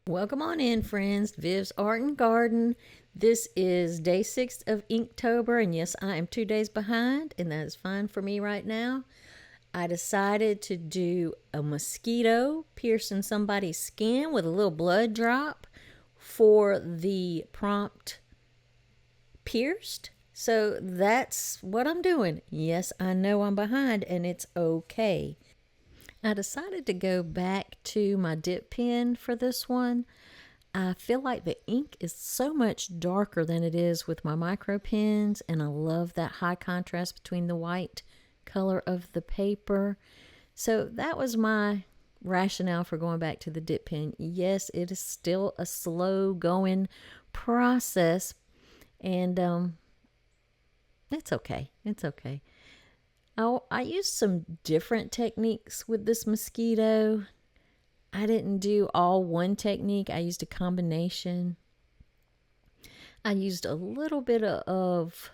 Welcome on in, friends. Viv's Art and Garden. This is day 6 of Inktober, and yes, I am 2 days behind, and that is fine for me right now. I decided to do a mosquito piercing somebody's skin with a little blood drop for the prompt pierced. So that's what I'm doing. Yes, I know I'm behind, and it's okay. I decided to go back to my dip pen for this one. I feel like the ink is so much darker than it is with my micro pens, and I love that high contrast between the white color of the paper. So that was my rationale for going back to the dip pen. Yes, it is still a slow going process, and it's okay. It's okay. I used some different techniques with this mosquito. I didn't do all one technique. I used a combination. I used a little bit of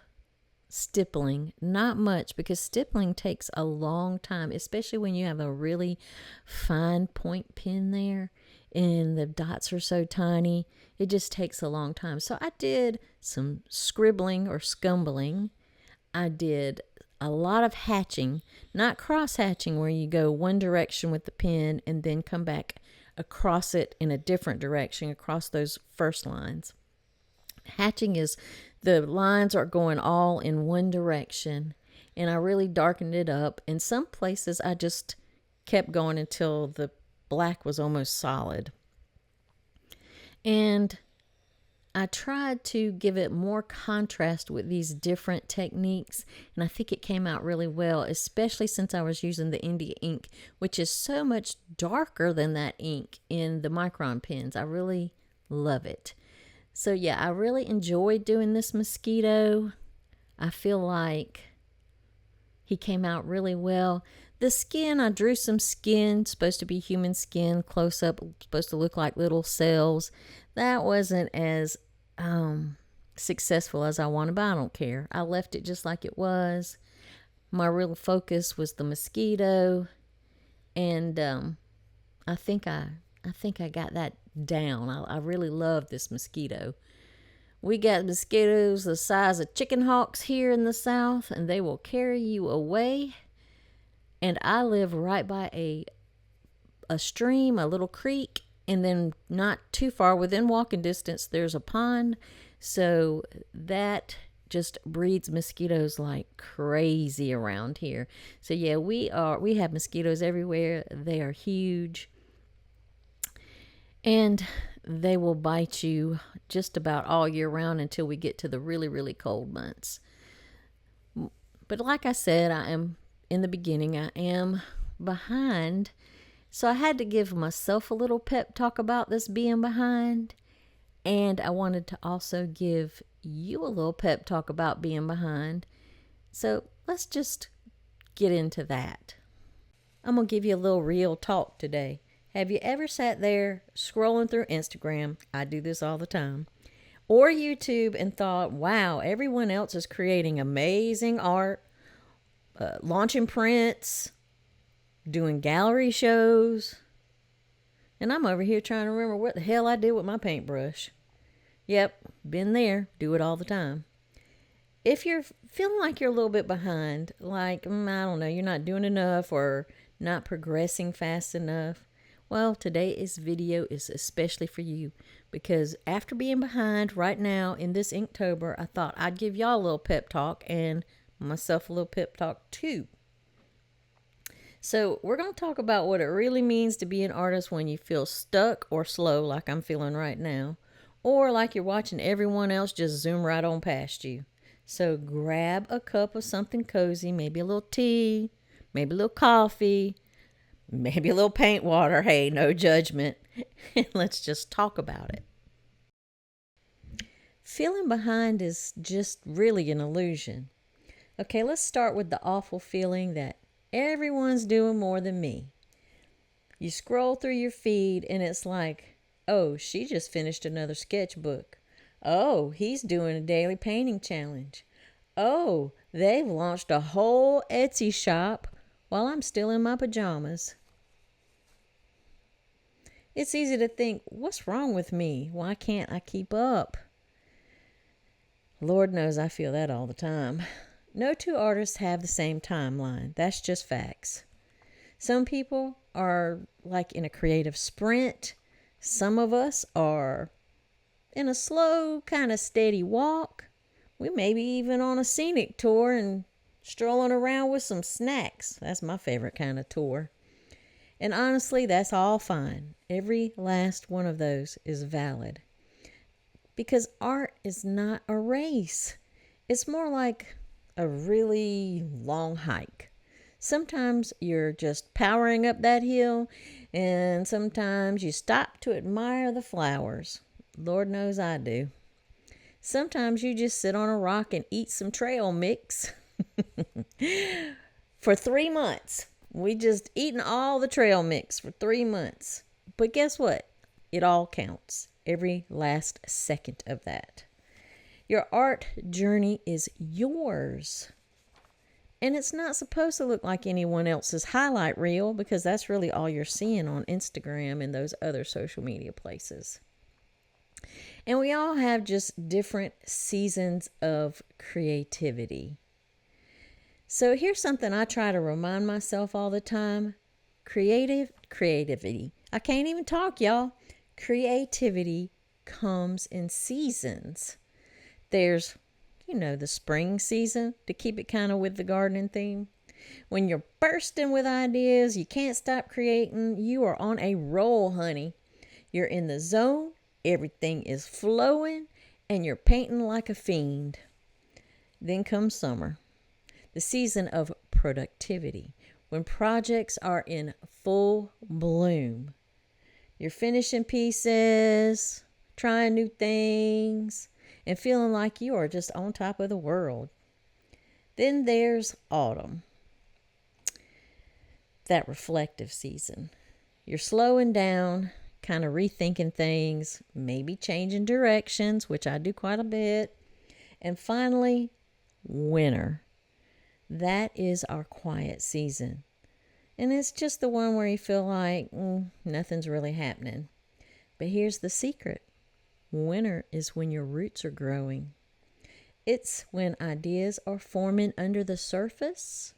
stippling, not much, because stippling takes a long time, especially when you have a really fine point pen there and the dots are so tiny. It just takes a long time. So I did some scribbling or scumbling. I did a lot of hatching, not cross hatching where you go one direction with the pen and then come back across it in a different direction across those first lines. Hatching is the lines are going all in one direction, and I really darkened it up. In some places I just kept going until the black was almost solid. And I tried to give it more contrast with these different techniques, and I think it came out really well, especially since I was using the India ink, which is so much darker than that ink in the Micron pens. I really love it. So yeah, I really enjoyed doing this mosquito. I feel like he came out really well. The skin, I drew some skin, supposed to be human skin, close up, supposed to look like little cells. That wasn't as successful as I wanted, but I don't care. I left it just like it was. My real focus was the mosquito, and I think I got that down. I really love this mosquito. We got mosquitoes the size of chicken hawks here in the South, and they will carry you away. And I live right by a stream, a little creek, and then not too far within walking distance there's a pond. So that just breeds mosquitoes like crazy around here. So yeah, we have mosquitoes everywhere. They are huge, and they will bite you just about all year round until we get to the really, really cold months. But like I said, I am in the beginning, I am behind. So I had to give myself a little pep talk about this being behind. And I wanted to also give you a little pep talk about being behind. So let's just get into that. I'm going to give you a little real talk today. Have you ever sat there scrolling through Instagram? I do this all the time. Or YouTube and thought, wow, everyone else is creating amazing art, launching prints, doing gallery shows, and I'm over here trying to remember what the hell I did with my paintbrush. Yep, been there, do it all the time. If you're feeling like you're a little bit behind, like, I don't know, you're not doing enough or not progressing fast enough, well, today's video is especially for you, because after being behind right now in this Inktober, I thought I'd give y'all a little pep talk and myself a little pep talk too. So we're going to talk about what it really means to be an artist when you feel stuck or slow like I'm feeling right now, or like you're watching everyone else just zoom right on past you. So grab a cup of something cozy, maybe a little tea, maybe a little coffee, maybe a little paint water. Hey, no judgment. And let's just talk about it. Feeling behind is just really an illusion. Okay, let's start with the awful feeling that everyone's doing more than me. You scroll through your feed and it's like, oh, she just finished another sketchbook. Oh, he's doing a daily painting challenge. Oh, they've launched a whole Etsy shop while I'm still in my pajamas. It's easy to think, what's wrong with me? Why can't I keep up? Lord knows I feel that all the time. No two artists have the same timeline. That's just facts. Some people are like in a creative sprint. Some of us are in a slow, kind of steady walk. We may be even on a scenic tour and strolling around with some snacks. That's my favorite kind of tour. And honestly, that's all fine. Every last one of those is valid. Because art is not a race. It's more like a really long hike. Sometimes you're just powering up that hill, and sometimes you stop to admire the flowers. Lord knows I do. Sometimes you just sit on a rock and eat some trail mix for 3 months. We just eating all the trail mix for 3 months. But guess what? It all counts. Every last second of that. Your art journey is yours. And it's not supposed to look like anyone else's highlight reel, because that's really all you're seeing on Instagram and those other social media places. And we all have just different seasons of creativity. So here's something I try to remind myself all the time. Creativity. I can't even talk, y'all. Creativity comes in seasons. There's, the spring season, to keep it kind of with the gardening theme. When you're bursting with ideas, you can't stop creating, you are on a roll, honey. You're in the zone, everything is flowing, and you're painting like a fiend. Then comes summer, the season of productivity, when projects are in full bloom. You're finishing pieces, trying new things, and feeling like you are just on top of the world. Then there's autumn, that reflective season. You're slowing down, kind of rethinking things, maybe changing directions, which I do quite a bit. And finally, winter. That is our quiet season. And it's just the one where you feel like nothing's really happening. But here's the secret. Winter is when your roots are growing. It's when ideas are forming under the surface.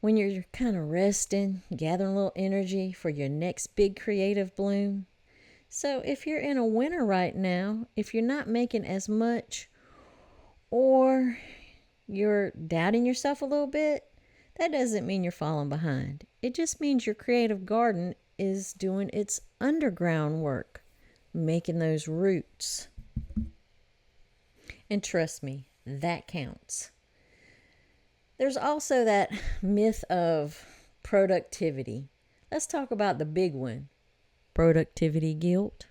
When you're kind of resting, gathering a little energy for your next big creative bloom. So if you're in a winter right now, if you're not making as much, or you're doubting yourself a little bit, that doesn't mean you're falling behind. It just means your creative garden is doing its underground work, making those roots. And trust me, that counts. There's also that myth of productivity. Let's talk about the big one. Productivity guilt.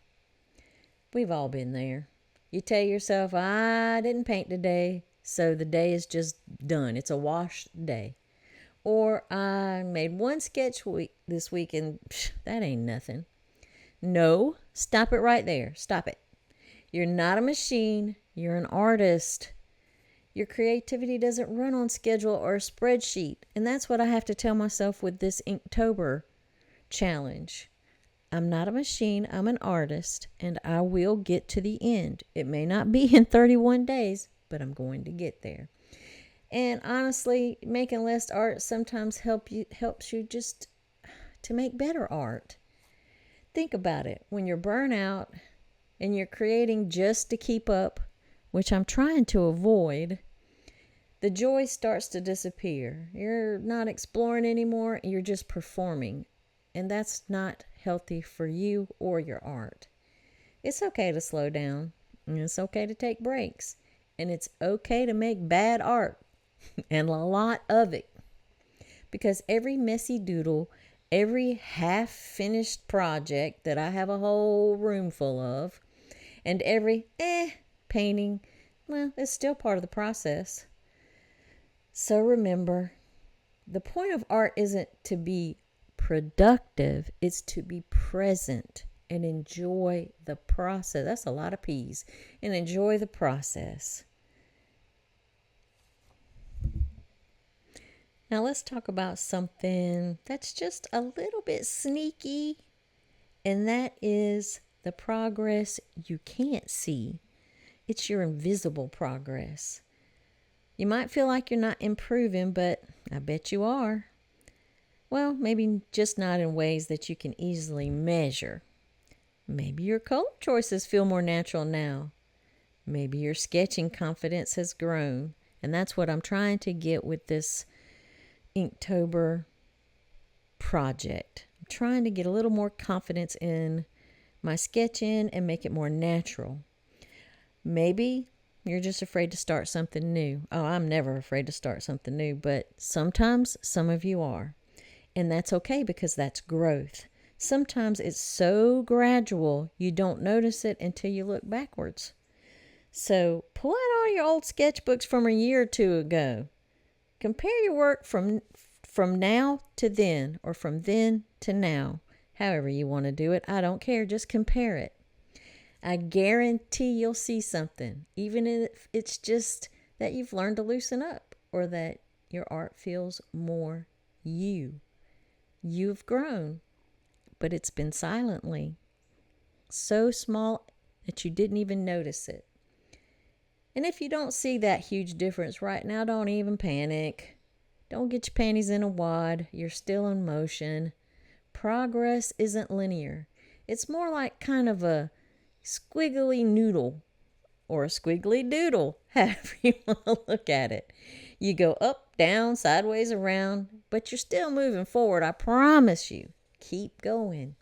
We've all been there. You tell yourself, I didn't paint today, so the day is just done. It's a wash day. Or I made one sketch this week and that ain't nothing. No, stop it right there. Stop it. You're not a machine. You're an artist. Your creativity doesn't run on schedule or a spreadsheet. And that's what I have to tell myself with this Inktober challenge. I'm not a machine. I'm an artist, and I will get to the end. It may not be in 31 days, but I'm going to get there. And honestly, making less art sometimes helps you just to make better art. Think about it. When you're burnt out and you're creating just to keep up, which I'm trying to avoid, the joy starts to disappear. You're not exploring anymore. You're just performing. And that's not healthy for you or your art. It's okay to slow down. And it's okay to take breaks. And it's okay to make bad art. And a lot of it. Because every messy doodle, every half-finished project that I have a whole room full of, and every painting, well, it's still part of the process. So remember, the point of art isn't to be productive, it's to be present and enjoy the process. That's a lot of P's. And enjoy the process. Now let's talk about something that's just a little bit sneaky And that is the progress you can't see. It's your invisible progress. You might feel like you're not improving, but I bet you are. Well, maybe just not in ways that you can easily measure. Maybe your color choices feel more natural now. Maybe your sketching confidence has grown. And that's what I'm trying to get with this Inktober project. I'm trying to get a little more confidence in my sketching and make it more natural. Maybe you're just afraid to start something new. Oh, I'm never afraid to start something new, but sometimes some of you are. And that's okay because that's growth. Sometimes it's so gradual you don't notice it until you look backwards. So pull out all your old sketchbooks from a year or two ago. Compare your work from now to then, or from then to now. However you want to do it, I don't care. Just compare it. I guarantee you'll see something, even if it's just that you've learned to loosen up or that your art feels more you. You've grown, but it's been silently. So small that you didn't even notice it. And if you don't see that huge difference right now, don't even panic. Don't get your panties in a wad. You're still in motion. Progress isn't linear. It's more like kind of a squiggly noodle or a squiggly doodle, however you want to look at it. You go up, down, sideways, around, but you're still moving forward. I promise you. Keep going.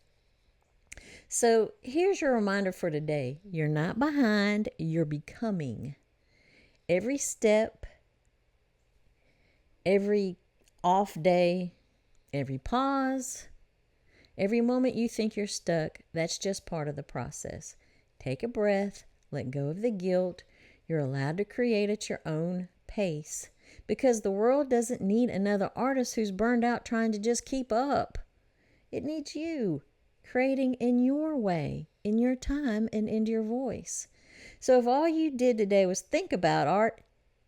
So here's your reminder for today. You're not behind, you're becoming. Every step, every off day, every pause, every moment you think you're stuck, that's just part of the process. Take a breath, let go of the guilt. You're allowed to create at your own pace because the world doesn't need another artist who's burned out trying to just keep up. It needs you creating in your way, in your time, and in your voice. So if all you did today was think about art,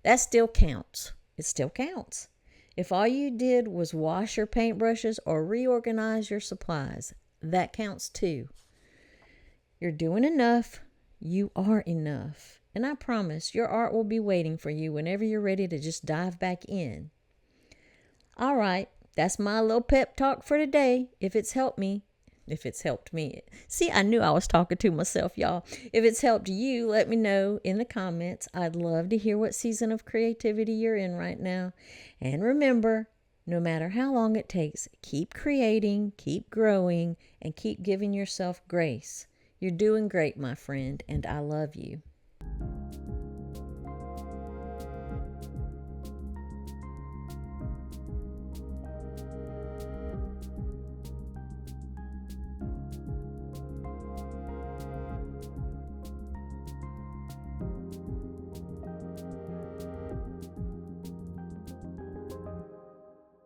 that still counts. It still counts. If all you did was wash your paintbrushes or reorganize your supplies, that counts too. You're doing enough. You are enough. And I promise your art will be waiting for you whenever you're ready to just dive back in. All right, that's my little pep talk for today. If it's helped me. See, I knew I was talking to myself, y'all. If it's helped you, let me know in the comments. I'd love to hear what season of creativity you're in right now. And remember, no matter how long it takes, keep creating, keep growing, and keep giving yourself grace. You're doing great, my friend, and I love you.